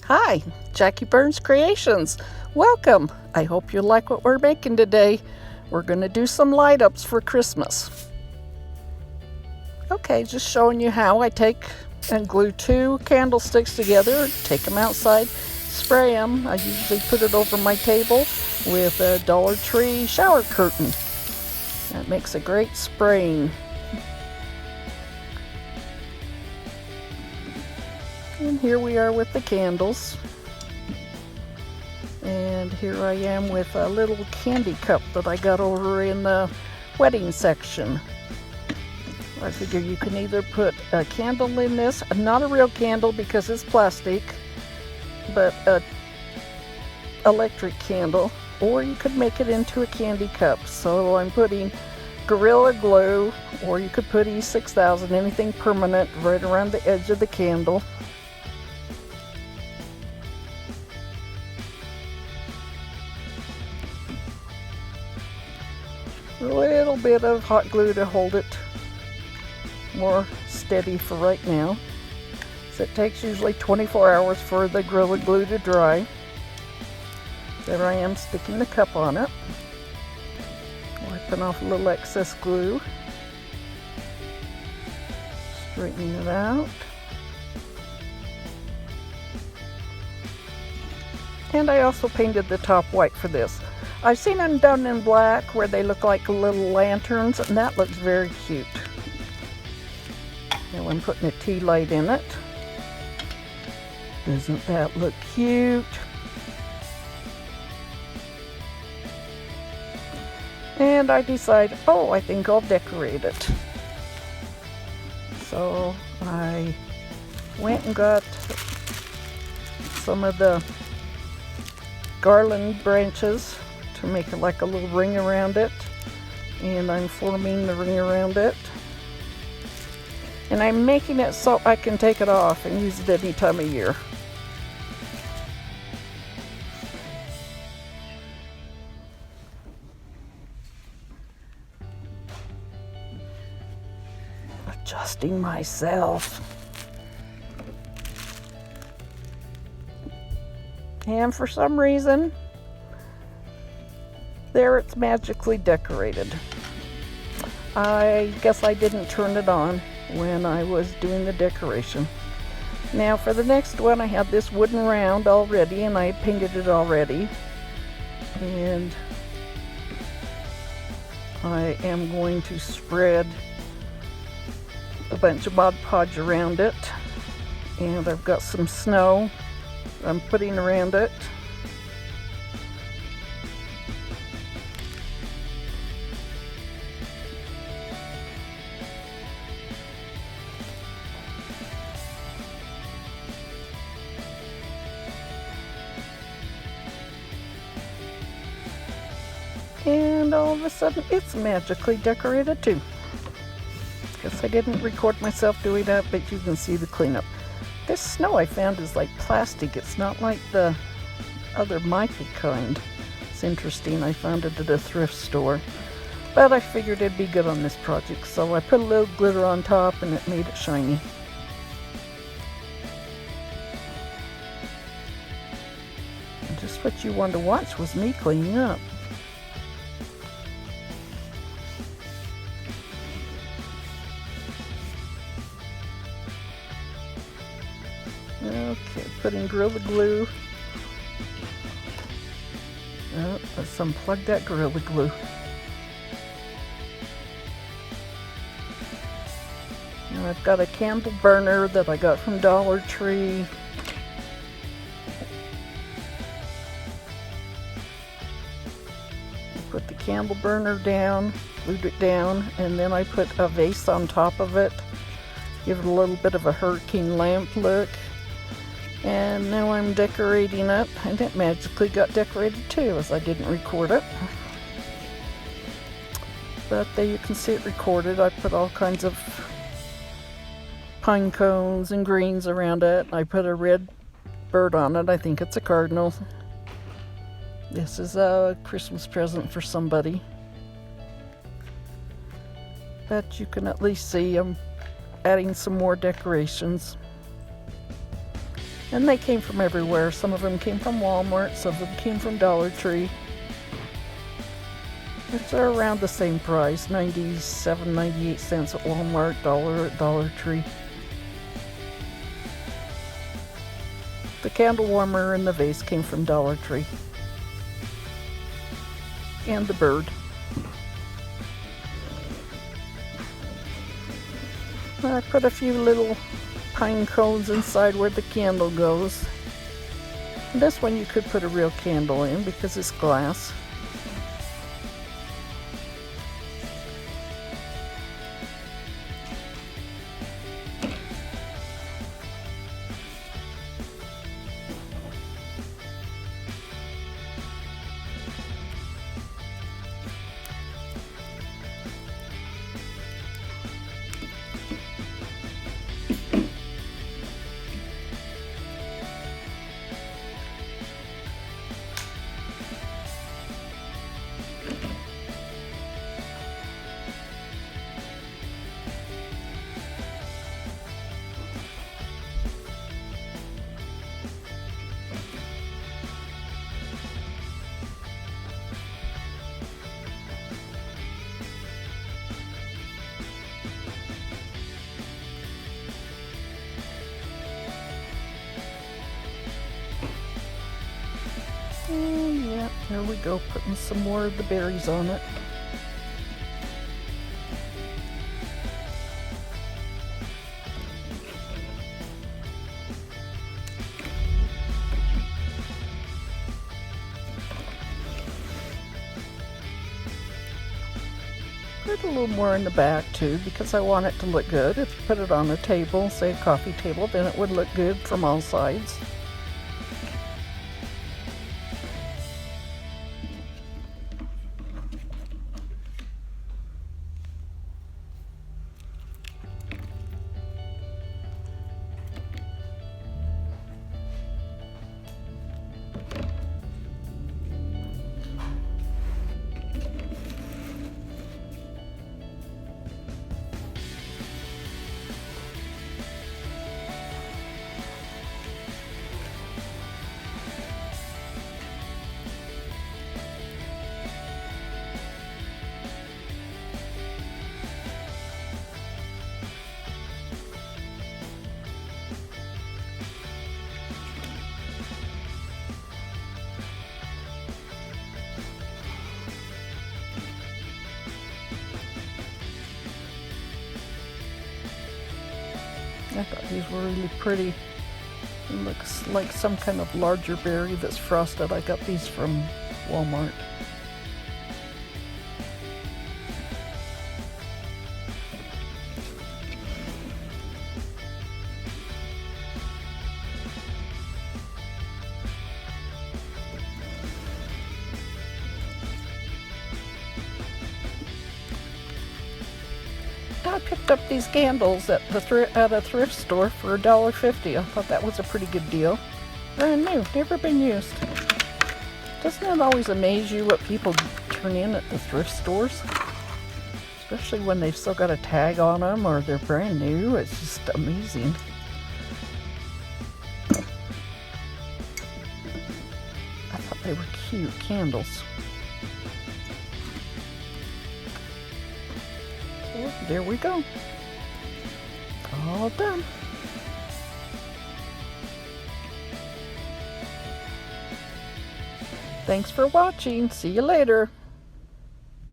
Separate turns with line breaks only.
Hi, Jackie Burns Creations. Welcome. I hope you like what we're making today. We're going to do some light ups for Christmas. Okay, just showing you how I take and glue 2 candlesticks together, take them outside, spray them. I usually put it over my table with a Dollar Tree shower curtain. That makes a great spraying. And here we are with the candles. And here I am with a little candy cup that I got over in the wedding section. I figure you can either put a candle in this, not a real candle because it's plastic, but a electric candle, or you could make it into a candy cup. So I'm putting Gorilla Glue, or you could put E6000, anything permanent, right around the edge of the candle. A little bit of hot glue to hold it more steady for right now. So it takes usually 24 hours for the Gorilla Glue to dry. There I am sticking the cup on it. Wiping off a little excess glue. Straightening it out. And I also painted the top white for this. I've seen them done in black where they look like little lanterns, and that looks very cute. Now I'm putting a tea light in it. Doesn't that look cute? And I decide, I think I'll decorate it. So I went and got some of the garland branches to make it like a little ring around it, and I'm forming the ring around it, and I'm making it so I can take it off and use it any time of year. Adjusting myself. And for some reason, there it's magically decorated. I guess I didn't turn it on when I was doing the decoration. Now for the next one, I have this wooden round already, and I painted it already. And I am going to spread a bunch of Mod Podge around it. And I've got some snow I'm putting around it. And all of a sudden it's magically decorated too. Guess I didn't record myself doing that, but you can see the cleanup. This snow I found is like plastic. It's not like the other mica kind. It's interesting. I found it at a thrift store. But I figured it'd be good on this project, so I put a little glitter on top and it made it shiny. And just what you wanted to watch was me cleaning up. Okay, putting Gorilla Glue. Let's unplug that Gorilla Glue. Now I've got a candle burner that I got from Dollar Tree. Put the candle burner down, glued it down, and then I put a vase on top of it. Give it a little bit of a hurricane lamp look. And now I'm decorating it, and it magically got decorated too, as I didn't record it. But there you can see it recorded. I put all kinds of pine cones and greens around it. I put a red bird on it. I think it's a cardinal. This is a Christmas present for somebody. But you can at least see I'm adding some more decorations. And they came from everywhere. Some of them came from Walmart, some of them came from Dollar Tree. It's around the same price, 97, 98 cents at Walmart, dollar at Dollar Tree. The candle warmer and the vase came from Dollar Tree. And the bird. I put a few little pine cones inside where the candle goes. This one you could put a real candle in because it's glass. And yeah, there we go, putting some more of the berries on it. Put a little more in the back too, because I want it to look good. If you put it on a table, say a coffee table, then it would look good from all sides. I thought these were really pretty. It looks like some kind of larger berry that's frosted. I got these from Walmart. I picked up these candles at a thrift store for $1.50. I thought that was a pretty good deal. Brand new, never been used. Doesn't it always amaze you what people turn in at the thrift stores? Especially when they've still got a tag on them or they're brand new. It's just amazing. I thought they were cute candles. So there we go. All done. Thanks for watching. See you later.